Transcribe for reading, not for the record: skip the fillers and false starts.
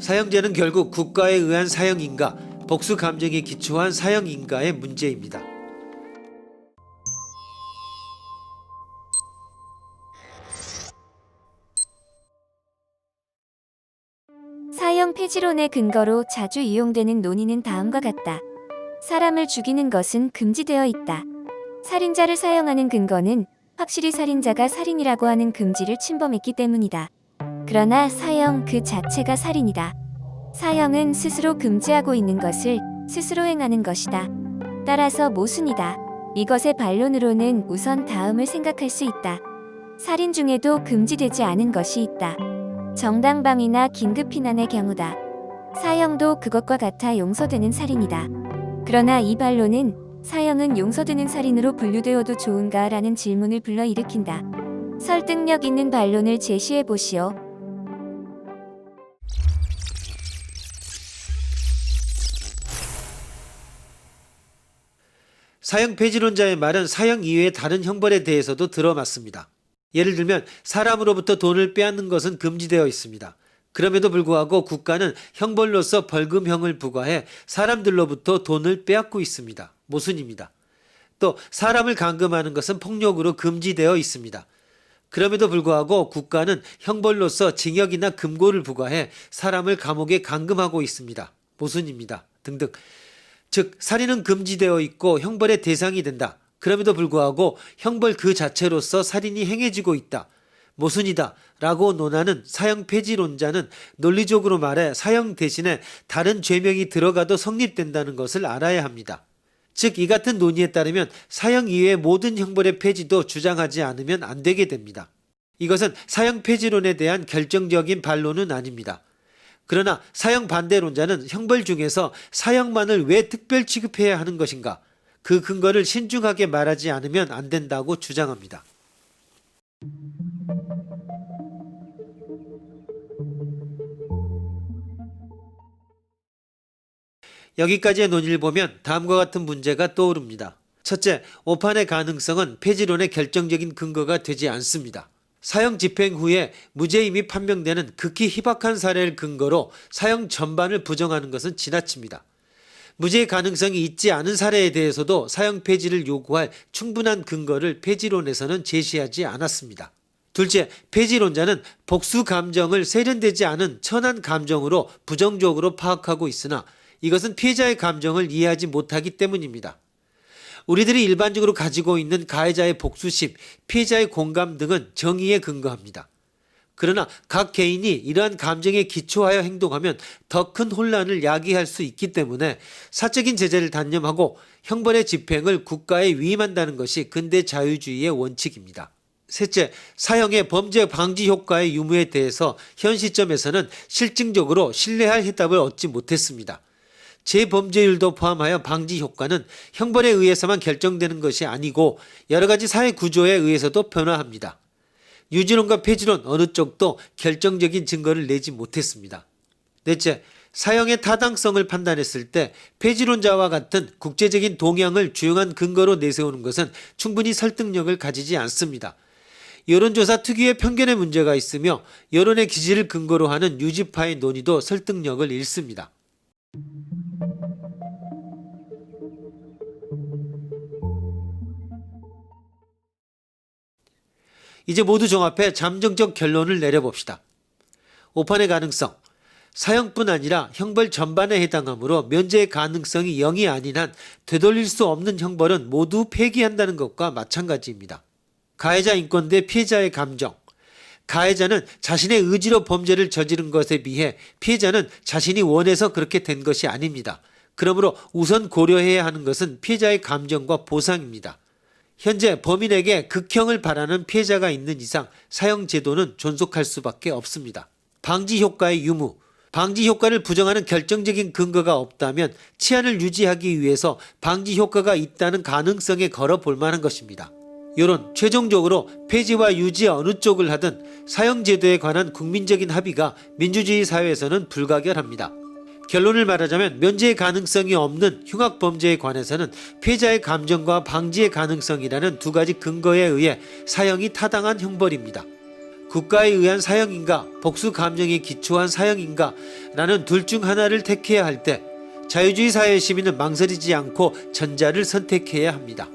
사형제는 결국 국가에 의한 사형인가, 복수 감정에 기초한 사형인가의 문제입니다. 사형 폐지론의 근거로 자주 이용되는 논의는 다음과 같다. 사람을 죽이는 것은 금지되어 있다. 살인자를 사형하는 근거는 확실히 살인자가 살인이라고 하는 금지를 침범했기 때문이다. 그러나 사형 그 자체가 살인이다. 사형은 스스로 금지하고 있는 것을 스스로 행하는 것이다. 따라서 모순이다. 이것의 반론으로는 우선 다음을 생각할 수 있다. 살인 중에도 금지되지 않은 것이 있다. 정당방위나 긴급피난의 경우다. 사형도 그것과 같아 용서되는 살인이다. 그러나 이 반론은 사형은 용서되는 살인으로 분류되어도 좋은가 라는 질문을 불러일으킨다. 설득력 있는 반론을 제시해 보시오. 사형 폐지론자의 말은 사형 이외의 다른 형벌에 대해서도 들어맞습니다. 예를 들면 사람으로부터 돈을 빼앗는 것은 금지되어 있습니다. 그럼에도 불구하고 국가는 형벌로서 벌금형을 부과해 사람들로부터 돈을 빼앗고 있습니다. 모순입니다. 또 사람을 감금하는 것은 폭력으로 금지되어 있습니다. 그럼에도 불구하고 국가는 형벌로서 징역이나 금고를 부과해 사람을 감옥에 감금하고 있습니다. 모순입니다. 등등. 즉 살인은 금지되어 있고 형벌의 대상이 된다. 그럼에도 불구하고 형벌 그 자체로서 살인이 행해지고 있다. 모순이다 라고 논하는 사형 폐지론자는 논리적으로 말해 사형 대신에 다른 죄명이 들어가도 성립된다는 것을 알아야 합니다. 즉 이 같은 논의에 따르면 사형 이외의 모든 형벌의 폐지도 주장하지 않으면 안 되게 됩니다. 이것은 사형 폐지론에 대한 결정적인 반론은 아닙니다. 그러나 사형 반대론자는 형벌 중에서 사형만을 왜 특별 취급해야 하는 것인가? 그 근거를 신중하게 말하지 않으면 안 된다고 주장합니다. 여기까지의 논의를 보면 다음과 같은 문제가 떠오릅니다. 첫째, 오판의 가능성은 폐지론의 결정적인 근거가 되지 않습니다. 사형 집행 후에 무죄임이 판명되는 극히 희박한 사례를 근거로 사형 전반을 부정하는 것은 지나칩니다. 무죄의 가능성이 있지 않은 사례에 대해서도 사형 폐지를 요구할 충분한 근거를 폐지론에서는 제시하지 않았습니다. 둘째, 폐지론자는 복수 감정을 세련되지 않은 천한 감정으로 부정적으로 파악하고 있으나 이것은 피해자의 감정을 이해하지 못하기 때문입니다. 우리들이 일반적으로 가지고 있는 가해자의 복수심, 피해자의 공감 등은 정의에 근거합니다. 그러나 각 개인이 이러한 감정에 기초하여 행동하면 더 큰 혼란을 야기할 수 있기 때문에 사적인 제재를 단념하고 형벌의 집행을 국가에 위임한다는 것이 근대 자유주의의 원칙입니다. 셋째, 사형의 범죄 방지 효과의 유무에 대해서 현 시점에서는 실증적으로 신뢰할 해답을 얻지 못했습니다. 재범죄율도 포함하여 방지 효과는 형벌에 의해서만 결정되는 것이 아니고 여러 가지 사회 구조에 의해서도 변화합니다. 유지론과 폐지론 어느 쪽도 결정적인 증거를 내지 못했습니다. 넷째, 사형의 타당성을 판단했을 때 폐지론자와 같은 국제적인 동향을 주요한 근거로 내세우는 것은 충분히 설득력을 가지지 않습니다. 여론조사 특유의 편견의 문제가 있으며 여론의 기질을 근거로 하는 유지파의 논의도 설득력을 잃습니다. 이제 모두 종합해 잠정적 결론을 내려봅시다. 오판의 가능성, 사형뿐 아니라 형벌 전반에 해당하므로 면제의 가능성이 0이 아닌 한 되돌릴 수 없는 형벌은 모두 폐기한다는 것과 마찬가지입니다. 가해자 인권 대 피해자의 감정, 가해자는 자신의 의지로 범죄를 저지른 것에 비해 피해자는 자신이 원해서 그렇게 된 것이 아닙니다. 그러므로 우선 고려해야 하는 것은 피해자의 감정과 보상입니다. 현재 범인에게 극형을 바라는 피해자가 있는 이상 사형 제도는 존속할 수밖에 없습니다. 방지 효과의 유무, 방지 효과를 부정하는 결정적인 근거가 없다면 치안을 유지하기 위해서 방지 효과가 있다는 가능성에 걸어볼 만한 것입니다. 여론, 최종적으로 폐지와 유지 어느 쪽을 하든 사형 제도에 관한 국민적인 합의가 민주주의 사회에서는 불가결합니다. 결론을 말하자면 면제의 가능성이 없는 흉악범죄에 관해서는 피해자의 감정과 방지의 가능성이라는 두 가지 근거에 의해 사형이 타당한 형벌입니다. 국가에 의한 사형인가 복수 감정에 기초한 사형인가 라는 둘 중 하나를 택해야 할 때 자유주의 사회의 시민은 망설이지 않고 전자를 선택해야 합니다.